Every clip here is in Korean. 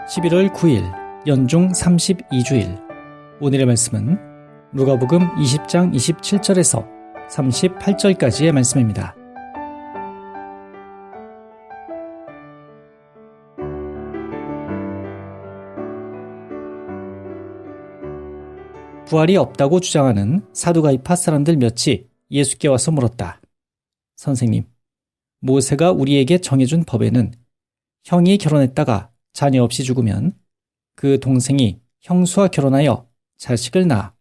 11월 9일 연중 32주일 오늘의 말씀은 누가복음 20장 27절에서 38절까지의 말씀입니다. 부활이 없다고 주장하는 사두가이파 사람들 몇이 예수께 와서 물었다. 선생님, 모세가 우리에게 정해준 법에는 형이 결혼했다가 자녀 없이 죽으면 그 동생이 형수와 결혼하여 자식을 낳아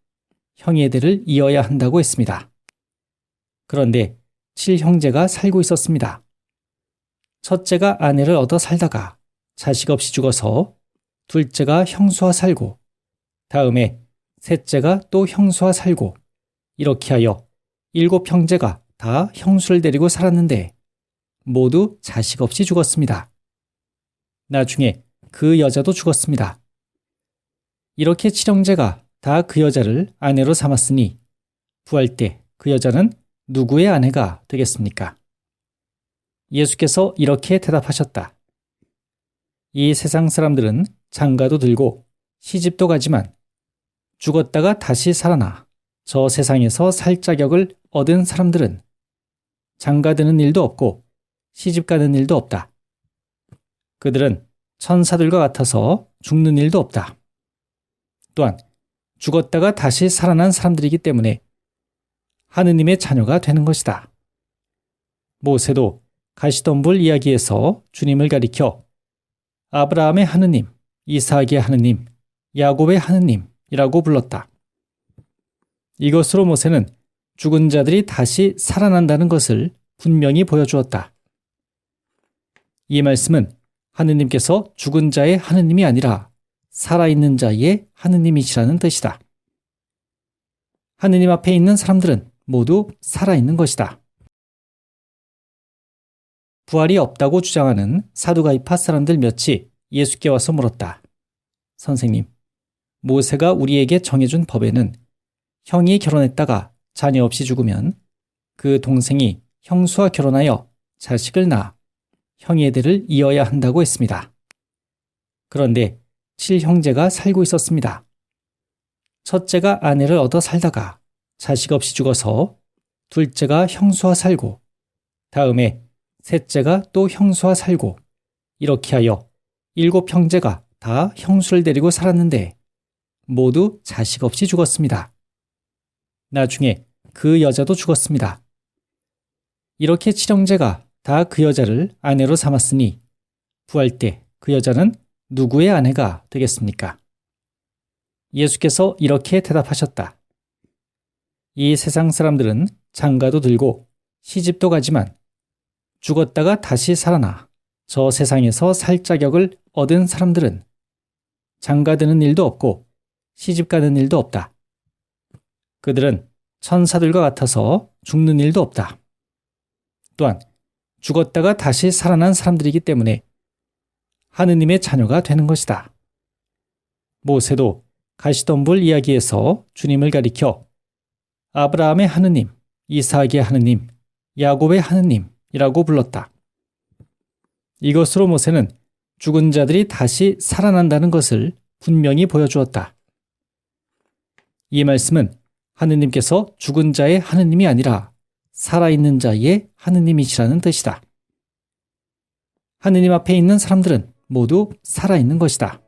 형의 대를 이어야 한다고 했습니다. 그런데 7형제가 살고 있었습니다. 첫째가 아내를 얻어 살다가 자식 없이 죽어서 둘째가 형수와 살고 다음에 셋째가 또 형수와 살고 이렇게 하여 7형제가 다 형수를 데리고 살았는데 모두 자식 없이 죽었습니다. 나중에 그 여자도 죽었습니다. 이렇게 7형제가 다 그 여자를 아내로 삼았으니 부활 때 그 여자는 누구의 아내가 되겠습니까? 예수께서 이렇게 대답하셨다. 이 세상 사람들은 장가도 들고 시집도 가지만 죽었다가 다시 살아나 저 세상에서 살 자격을 얻은 사람들은 장가드는 일도 없고 시집가는 일도 없다. 그들은 천사들과 같아서 죽는 일도 없다. 또한 죽었다가 다시 살아난 사람들이기 때문에 하느님의 자녀가 되는 것이다. 모세도 가시덤불 이야기에서 주님을 가리켜 아브라함의 하느님, 이삭의 하느님, 야곱의 하느님이라고 불렀다. 이것으로 모세는 죽은 자들이 다시 살아난다는 것을 분명히 보여주었다. 이 말씀은 하느님께서 죽은 자의 하느님이 아니라 살아있는 자의 하느님이시라는 뜻이다. 하느님 앞에 있는 사람들은 모두 살아있는 것이다. 부활이 없다고 주장하는 사두가이파 사람들 몇이 예수께 와서 물었다. 선생님, 모세가 우리에게 정해준 법에는 형이 결혼했다가 자녀 없이 죽으면 그 동생이 형수와 결혼하여 자식을 낳아 형의 대를 이어야 한다고 했습니다. 그런데 7형제가 살고 있었습니다. 첫째가 아내를 얻어 살다가 자식 없이 죽어서 둘째가 형수와 살고 다음에 셋째가 또 형수와 살고 이렇게 하여 7형제가 다 형수를 데리고 살았는데 모두 자식 없이 죽었습니다. 나중에 그 여자도 죽었습니다. 이렇게 7형제가 다 그 여자를 아내로 삼았으니 부활 때 그 여자는 누구의 아내가 되겠습니까? 예수께서 이렇게 대답하셨다. 이 세상 사람들은 장가도 들고 시집도 가지만 죽었다가 다시 살아나 저 세상에서 살 자격을 얻은 사람들은 장가드는 일도 없고 시집가는 일도 없다. 그들은 천사들과 같아서 죽는 일도 없다. 또한 죽었다가 다시 살아난 사람들이기 때문에 하느님의 자녀가 되는 것이다. 모세도 가시덤불 이야기에서 주님을 가리켜 아브라함의 하느님, 이삭의 하느님, 야곱의 하느님이라고 불렀다. 이것으로 모세는 죽은 자들이 다시 살아난다는 것을 분명히 보여주었다. 이 말씀은 하느님께서 죽은 자의 하느님이 아니라 살아있는 자의 하느님이시라는 뜻이다. 하느님 앞에 있는 사람들은 모두 살아있는 것이다.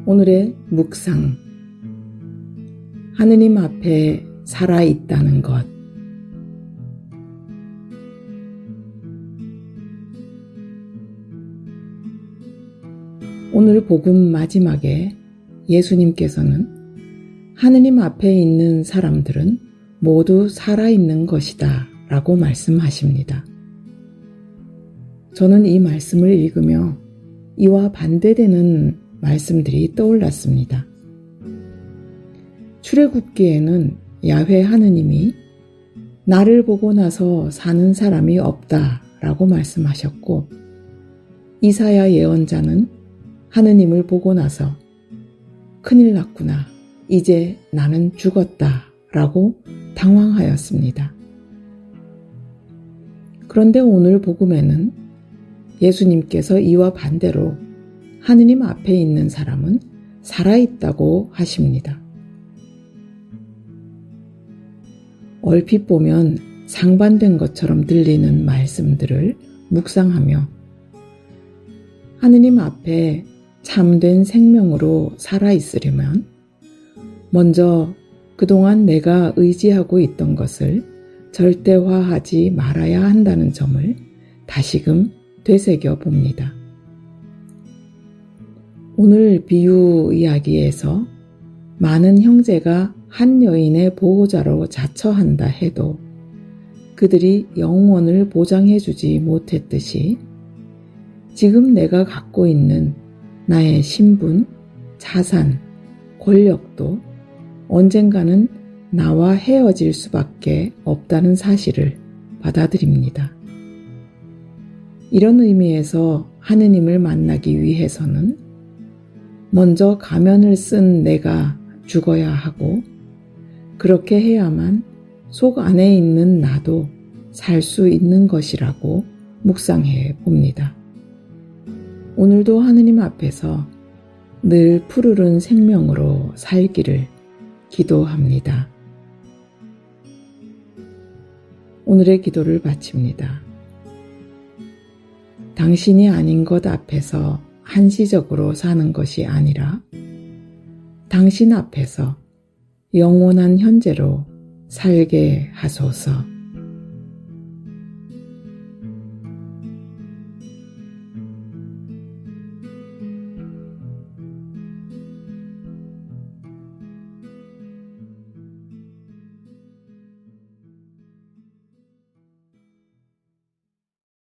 오늘의 묵상. 하느님 앞에 살아있다는 것. 오늘 복음 마지막에 예수님께서는 하느님 앞에 있는 사람들은 모두 살아있는 것이다 라고 말씀하십니다. 저는 이 말씀을 읽으며 이와 반대되는 말씀들이 떠올랐습니다. 출애굽기에는 야훼 하느님이 나를 보고 나서 사는 사람이 없다 라고 말씀하셨고, 이사야 예언자는 하느님을 보고 나서 큰일 났구나, 이제 나는 죽었다 라고 당황하였습니다. 그런데 오늘 복음에는 예수님께서 이와 반대로 하느님 앞에 있는 사람은 살아있다고 하십니다. 얼핏 보면 상반된 것처럼 들리는 말씀들을 묵상하며 하느님 앞에 참된 생명으로 살아있으려면 먼저 그동안 내가 의지하고 있던 것을 절대화하지 말아야 한다는 점을 다시금 되새겨 봅니다. 오늘 비유 이야기에서 많은 형제가 한 여인의 보호자로 자처한다 해도 그들이 영원을 보장해주지 못했듯이 지금 내가 갖고 있는 나의 신분, 자산, 권력도 언젠가는 나와 헤어질 수밖에 없다는 사실을 받아들입니다. 이런 의미에서 하느님을 만나기 위해서는 먼저 가면을 쓴 내가 죽어야 하고, 그렇게 해야만 속 안에 있는 나도 살 수 있는 것이라고 묵상해 봅니다. 오늘도 하느님 앞에서 늘 푸르른 생명으로 살기를 기도합니다. 오늘의 기도를 바칩니다. 당신이 아닌 것 앞에서 한시적으로 사는 것이 아니라 당신 앞에서 영원한 현재로 살게 하소서.